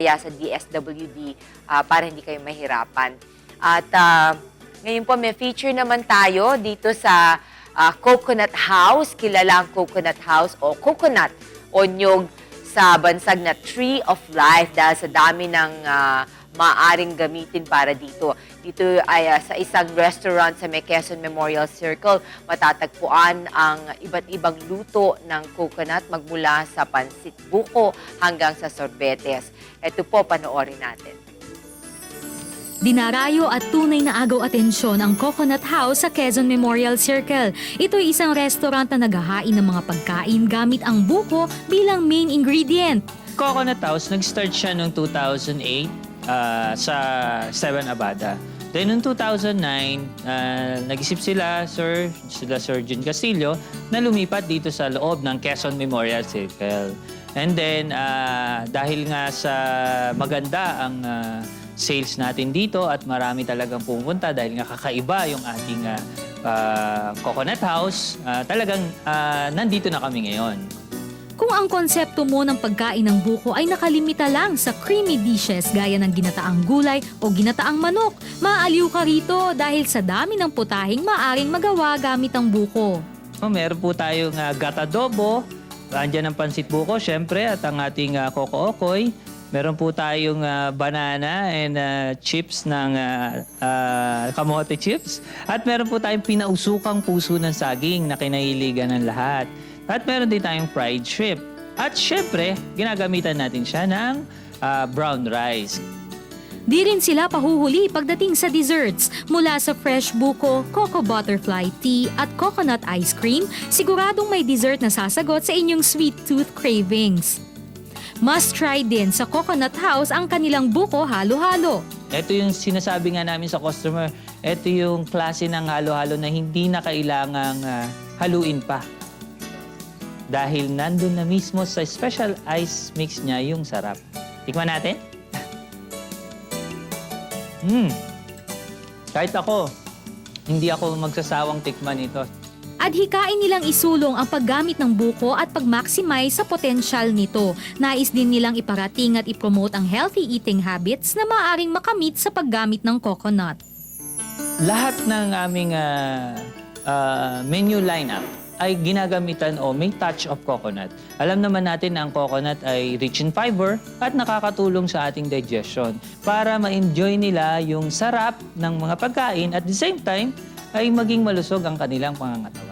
kaya sa DSWD para hindi kayo mahirapan. At ngayon po may feature naman tayo dito sa Coconut House. Kilala ang Coconut House o coconut o nyug sa bansag na Tree of Life dahil sa dami ng maaaring gamitin para dito. Dito ay sa isang restaurant sa may Quezon Memorial Circle, matatagpuan ang iba't ibang luto ng coconut magmula sa pansit buko hanggang sa sorbetes. Ito po, panoorin natin. Dinarayo at tunay na agaw atensyon ang Coconut House sa Quezon Memorial Circle. Ito ay isang restaurant na naghahain ng mga pagkain gamit ang buko bilang main ingredient. Coconut House, nag-start siya noong 2008 sa 7 Abada. Then noong 2009, nag-isip sila Sir Jun Castillo, na lumipat dito sa loob ng Quezon Memorial Circle. And then, dahil nga sa maganda ang sales natin dito at marami talagang pumunta dahil nga kakaiba yung ating Coconut House, talagang nandito na kami ngayon. Kung ang konsepto mo ng pagkain ng buko ay nakalimita lang sa creamy dishes gaya ng ginataang gulay o ginataang manok, maaaliw ka rito dahil sa dami ng putahing maaring magawa gamit ang buko. Meron po tayong gatadobo, andyan ang pansit buko syempre at ang ating coco okoy. Meron po tayong banana and chips ng kamote chips. At meron po tayong pinausukang puso ng saging na kinahiligan ng lahat. At meron din tayong fried shrimp. At syempre, ginagamitan natin siya ng brown rice. Di rin sila pahuhuli pagdating sa desserts. Mula sa fresh buko, coco butterfly tea at coconut ice cream, siguradong may dessert na sasagot sa inyong sweet tooth cravings. Must try din sa Coconut House ang kanilang buko halo-halo. Ito yung sinasabi nga namin sa customer, ito yung klase ng halo-halo na hindi na kailangang haluin pa. Dahil nandun na mismo sa special ice mix niya yung sarap. Tikman natin. Kahit ako, hindi ako magsasawang tikman ito. Adhikain nilang isulong ang paggamit ng buko at pag-maximize sa potensyal nito. Nais din nilang iparating at ipromote ang healthy eating habits na maaaring makamit sa paggamit ng coconut. Lahat ng aming menu lineup ay ginagamitan o may touch of coconut. Alam naman natin na ang coconut ay rich in fiber at nakakatulong sa ating digestion para ma-enjoy nila yung sarap ng mga pagkain at the same time ay maging malusog ang kanilang pangangatawan.